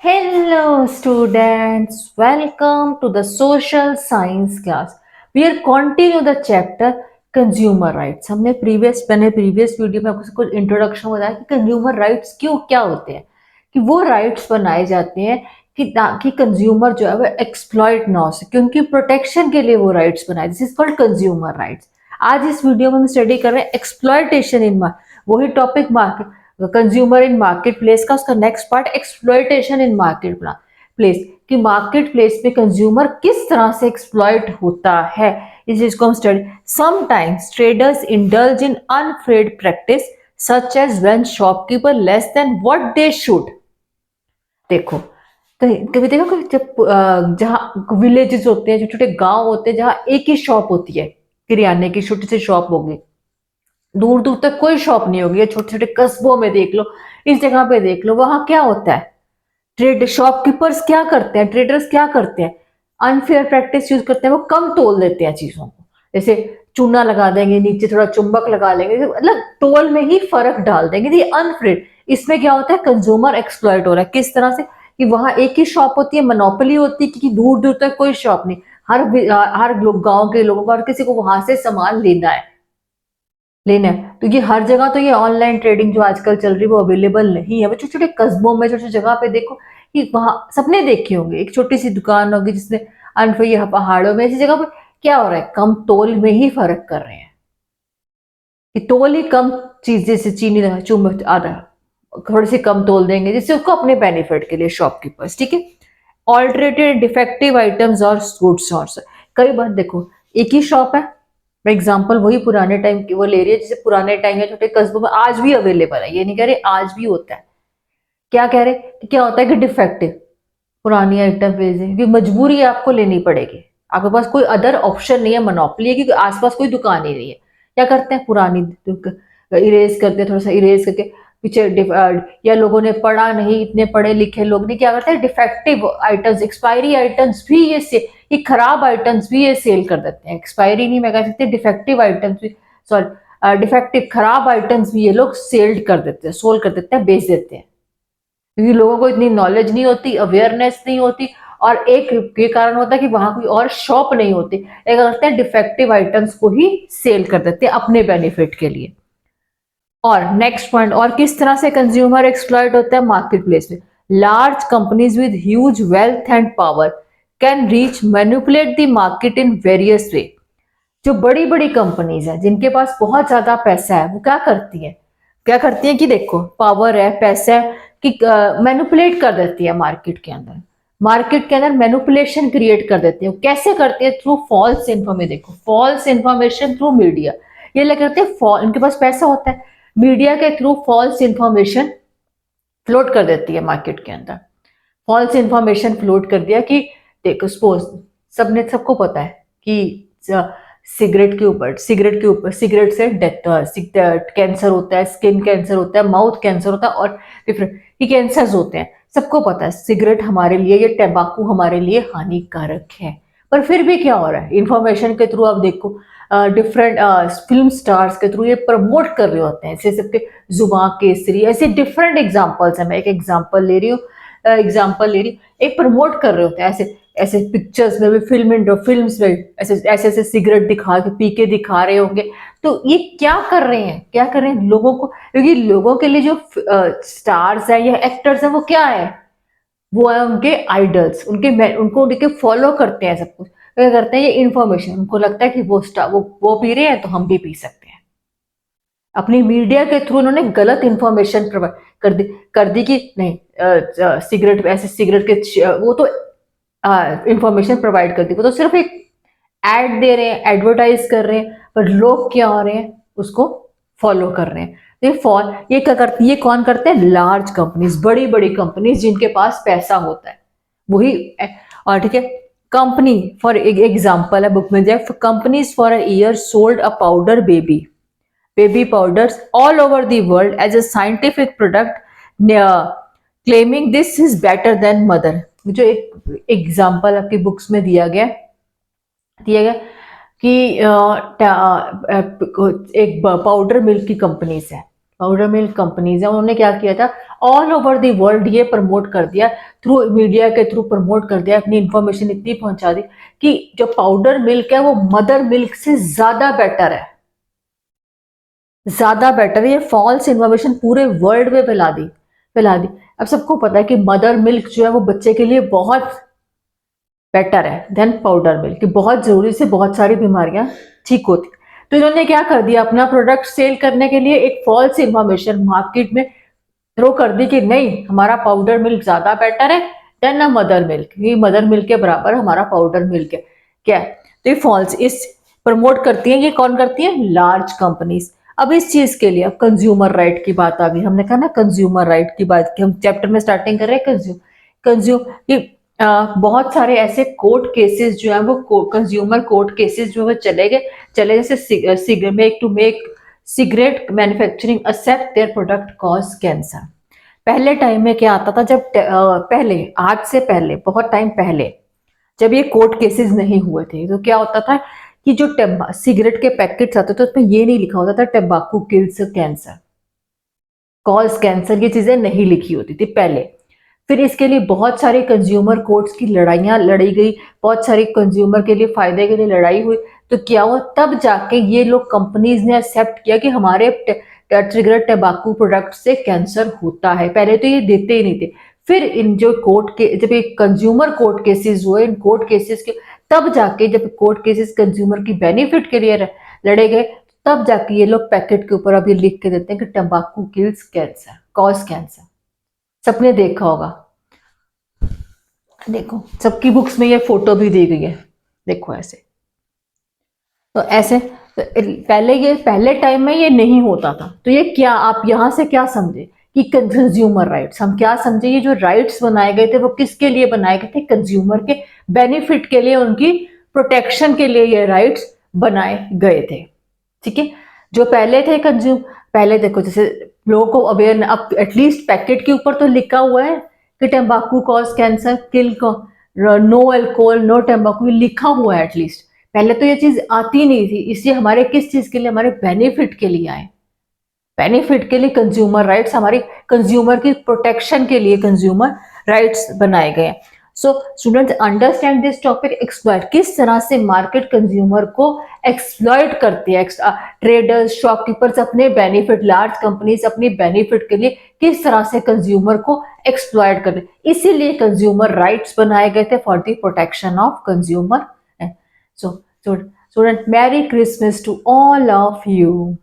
Hello students, welcome to the social science class. We are continue the chapter consumer rights. मैंने previous video में आपको कुछ introduction बताया कि कंज्यूमर राइट्स क्यों क्या होते हैं, कि वो राइट्स बनाए जाते हैं कि ताकि कंज्यूमर जो है वो एक्सप्लॉइट ना हो सके, उनकी प्रोटेक्शन के लिए वो राइट्स बनाए। This is called consumer rights. आज इस वीडियो में हम स्टडी कर रहे हैं एक्सप्लॉयटेशन इन वही topic market consumer in market place का, उसका नेक्स्ट पार्ट एक्सप्लॉयटेशन इन मार्केट प्लेस, कि मार्केट प्लेस में कंज्यूमर किस तरह से एक्सप्लॉयट होता है। इस चीज को हम study. Sometimes traders indulge in unfair practice such as when shopkeeper less than what they should. देखो, कभी देखो कि जब जहाँ विलेजेस होते हैं, जो छोटे गांव होते हैं, जहाँ एक ही शॉप होती है, किराने की छोटी सी शॉप होगी, दूर दूर तक कोई शॉप नहीं होगी। छोटे छोटे कस्बों में देख लो, इस जगह पे देख लो, वहां क्या होता है, ट्रेड शॉपकीपर्स क्या करते हैं, ट्रेडर्स क्या करते हैं, अनफेयर प्रैक्टिस यूज करते हैं। वो कम तोल देते हैं चीजों को, जैसे चूना लगा देंगे, नीचे थोड़ा चुंबक लगा लेंगे, मतलब तोल में ही फर्क डाल देंगे। ये अनफेयर। इसमें क्या होता है, कंज्यूमर एक्सप्लॉइट हो रहा है। किस तरह से, कि वहां एक ही शॉप होती है, मोनोपोली होती है, क्योंकि दूर दूर तक कोई शॉप नहीं। हर गांव के लोगों को, हर किसी को वहां से सामान लेना है। तो ये हर जगह तो ये ऑनलाइन ट्रेडिंग जो आजकल चल रही है वो अवेलेबल नहीं है। वो छोटे छोटे कस्बों में, छोटे छोटे जगह पे देखो, कि वहां सबने देखे होंगे, एक छोटी सी दुकान होगी जिसमें अनफिर पहाड़ों में, ऐसी जगह पे क्या हो रहा है, कम तोल में ही फर्क कर रहे हैं, कि तोल ही कम, चीज जैसे चीनी चुम्बक आधा थोड़ी सी कम तोल देंगे, जिससे उसको अपने बेनिफिट के लिए शॉपकीपर्स। ठीक है। ऑल्टरेटेड डिफेक्टिव आइटम्स और गुड्स और कई बार देखो, एक ही शॉप है, मैं एग्जांपल वही पुराने टाइम की वो ले रही है, जैसे पुराने टाइम या छोटे कस्बों में आज भी अवेलेबल है, ये नहीं कह रहे आज भी होता है। क्या कह रहे कि क्या होता है कि डिफेक्टिव पुरानी आइटम भेज दें, क्योंकि मजबूरी है, आपको लेनी पड़ेगी, आपके पास कोई अदर ऑप्शन नहीं है, मोनोपोली है, क्योंकि आसपास कोई दुकान ही नहीं है। क्या करते हैं, पुरानी इरेज करते हैं, थोड़ा सा इरेज करके पीछे या लोगों ने पढ़ा नहीं, इतने पढ़े लिखे लोग नहीं, क्या करते हैं, डिफेक्टिव आइटम्स, एक्सपायरी आइटम्स भी ये खराब आइटम्स भी ये सेल कर देते हैं। एक्सपायरी नहीं, मैं कह सकती डिफेक्टिव आइटम्स भी, सॉरी डिफेक्टिव खराब आइटम्स भी ये लोग सेल कर देते हैं, सोल कर देते हैं, बेच देते हैं, क्योंकि लोगों को इतनी नॉलेज नहीं होती, अवेयरनेस नहीं होती, और एक ये कारण होता है कि वहां कोई और शॉप नहीं होती। एक करते हैं डिफेक्टिव आइटम्स को ही सेल कर देते हैं अपने बेनिफिट के लिए। और नेक्स्ट पॉइंट, और किस तरह से कंज्यूमर एक्सप्लॉइट होता है मार्केट प्लेस में। Large companies with huge wealth and power can reach manipulate the market in various वे। जो बड़ी बड़ी कंपनीज हैं, जिनके पास बहुत ज्यादा पैसा है, वो क्या करती हैं कि देखो, पावर है, पैसा है, कि मैनिपुलेट कर देती है मार्केट के अंदर मैनिपुलेशन क्रिएट कर देती है। कैसे करती है, थ्रू फॉल्स इन्फॉर्मेशन। देखो, फॉल्स इन्फॉर्मेशन थ्रू मीडिया, ये लोग करते हैं, इनके पास पैसा होता है, मीडिया के थ्रू फॉल्स इन्फॉर्मेशन फ्लोट कर देती है मार्केट के अंदर। फॉल्स इन्फॉर्मेशन फ्लोट कर दिया कि देखो, सपोज सबको पता है कि सिगरेट से डेथ, कैंसर होता है, स्किन कैंसर होता है, माउथ कैंसर होता है, और डिफरेंट ये कैंसर्स होते हैं, सबको पता है। सिगरेट हमारे लिए, ये टैबाकू हमारे लिए हानिकारक है। पर फिर भी क्या हो रहा है, इंफॉर्मेशन के थ्रू आप देखो, डिफरेंट फिल्म स्टार्स के थ्रू ये प्रमोट कर रहे होते हैं, ऐसे सबके जुबान केसरी, ऐसे डिफरेंट एग्जाम्पल्स है। मैं एक एग्जाम्पल ले रही हूँ, एक प्रमोट कर रहे होते हैं, ऐसे ऐसे पिक्चर्स में भी, फिल्म्स में ऐसे ऐसे ऐसे सिगरेट दिखा के, पी के दिखा रहे होंगे। तो ये क्या कर रहे हैं लोगों को, क्योंकि लोगों के लिए जो स्टार्स है या एक्टर्स है, वो क्या है, वो है उनके आइडल्स, उनको उनके फॉलो करते हैं सब कुछ। क्या करते हैं, ये इन्फॉर्मेशन उनको लगता है कि वो स्टार वो पी रहे हैं तो हम भी पी सकते हैं। अपनी मीडिया के थ्रू उन्होंने गलत इंफॉर्मेशन प्रोवाइड कर दी कि नहीं, सिगरेट, ऐसे सिगरेट के वो तो इंफॉर्मेशन प्रोवाइड कर दी, वो तो सिर्फ एक एड दे रहे हैं, एडवर्टाइज कर रहे हैं, पर लोग क्या हो रहे हैं, उसको फॉलो कर रहे हैं। ये क्या करती है, ये कौन करते हैं, लार्ज कंपनीज, बड़ी बड़ी कंपनीज, जिनके पास पैसा होता है, वही। और ठीक है, कंपनी फॉर एग्जाम्पल है, बुक में जाए, companies for a year sold a powder baby powders all over the world as a scientific product, claiming this is better than mother। जो एक एग्जाम्पल आपकी बुक्स में दिया गया कि एक पाउडर मिल्क की कंपनीज है, पाउडर मिल्क कंपनीज है, उन्होंने क्या किया था, ऑल ओवर द वर्ल्ड ये प्रमोट कर दिया, थ्रू मीडिया के थ्रू प्रमोट कर दिया, अपनी इंफॉर्मेशन इतनी पहुंचा दी कि जो पाउडर मिल्क है वो मदर मिल्क से ज्यादा बेटर है, ज्यादा बेटर है। ये फॉल्स इन्फॉर्मेशन पूरे वर्ल्ड में फैला दी। अब सबको पता है कि मदर मिल्क जो है वो बच्चे के लिए बहुत बेटर है देन पाउडर मिल्क, कि बहुत जरूरी से बहुत सारी बीमारियां ठीक होती। तो इन्होंने क्या कर दिया, अपना प्रोडक्ट सेल करने के लिए एक फॉल्स इन्फॉर्मेशन मार्केट में थ्रो कर दी कि नहीं, हमारा पाउडर मिल्क ज्यादा बेटर है देन ना मदर मिल्क, ये मदर मिल्क के बराबर हमारा पाउडर मिल्क है। क्या है, तो ये फॉल्स इस प्रमोट करती है, ये कौन करती है, लार्ज कंपनीज। अब इस चीज के लिए अब कंज्यूमर राइट की बात आ गई, हमने कहा ना कंज्यूमर राइट की बात की, हम चैप्टर में स्टार्टिंग कर रहे हैं कंज्यूम कि बहुत सारे ऐसे कोर्ट केसेस जो है वो कंज्यूमर कोर्ट केसेस जो है चले जैसे make cigarette manufacturing accept their product cause cancer. पहले टाइम में क्या आता था, जब पहले, आज से पहले, बहुत टाइम पहले, जब ये कोर्ट केसेस नहीं हुए थे, तो क्या होता था कि जो सिगरेट के पैकेट्स आते थे उसमें ये नहीं लिखा होता था टैबाकू किल्स कैंसर, कॉज कैंसर, ये चीजें नहीं लिखी होती थी पहले। फिर इसके लिए बहुत सारे कंज्यूमर कोर्ट्स की लड़ाइयां लड़ी गई, बहुत सारे कंज्यूमर के लिए फायदे के लिए लड़ाई हुई। तो क्या हुआ, तब जाके ये लोग कंपनीज ने एक्सेप्ट किया कि हमारे सिगरेट टबाकू प्रोडक्ट से कैंसर होता है। पहले तो ये देते ही नहीं थे। फिर इन जो कोर्ट के जब ये कंज्यूमर कोर्ट केसेस हुए, इन कोर्ट केसेस के तब जाके जब कोर्ट केसेस कंज्यूमर की बेनिफिट के लिए लड़े गए, तब जाके ये लोग पैकेट के ऊपर अभी लिख के देते हैं कि टबाकू किल्स कैंसर, कॉज कैंसर। सबने देखा होगा, देखो सबकी बुक्स में ये फोटो भी दी गई है, देखो ऐसे। तो ऐसे तो पहले टाइम में ये नहीं होता था। तो ये क्या, आप यहां से क्या समझे कि कंज्यूमर राइट्स, हम क्या समझे, ये जो राइट्स बनाए गए थे वो किसके लिए बनाए गए थे, कंज्यूमर के बेनिफिट के लिए, उनकी प्रोटेक्शन के लिए ये राइट्स बनाए गए थे। ठीक है, जो पहले थे पहले देखो जैसे लोगों को अवेयर, अब एटलीस्ट पैकेट के ऊपर तो लिखा हुआ है कि टेम्बाकू कॉज कैंसर, किल नो अल्कोहल नो टेम्बाकू, लिखा हुआ है एटलीस्ट। पहले तो ये चीज आती नहीं थी, इसलिए हमारे किस चीज के लिए, हमारे बेनिफिट के लिए आए, बेनिफिट के लिए कंज्यूमर राइट्स, हमारी कंज्यूमर की प्रोटेक्शन के लिए कंज्यूमर राइट्स बनाए गए। So students understand this topic, exploit, किस तरह से मार्केट कंज्यूमर को एक्सप्लॉइट करती है, ट्रेडर्स शॉपकीपर्स अपने बेनिफिट, लार्ज कंपनीज अपनी बेनिफिट के लिए किस तरह से कंज्यूमर को एक्सप्लॉइट करते, इसीलिए कंज्यूमर राइट्स बनाए गए थे for the protection of consumer. So student, merry Christmas to all of you.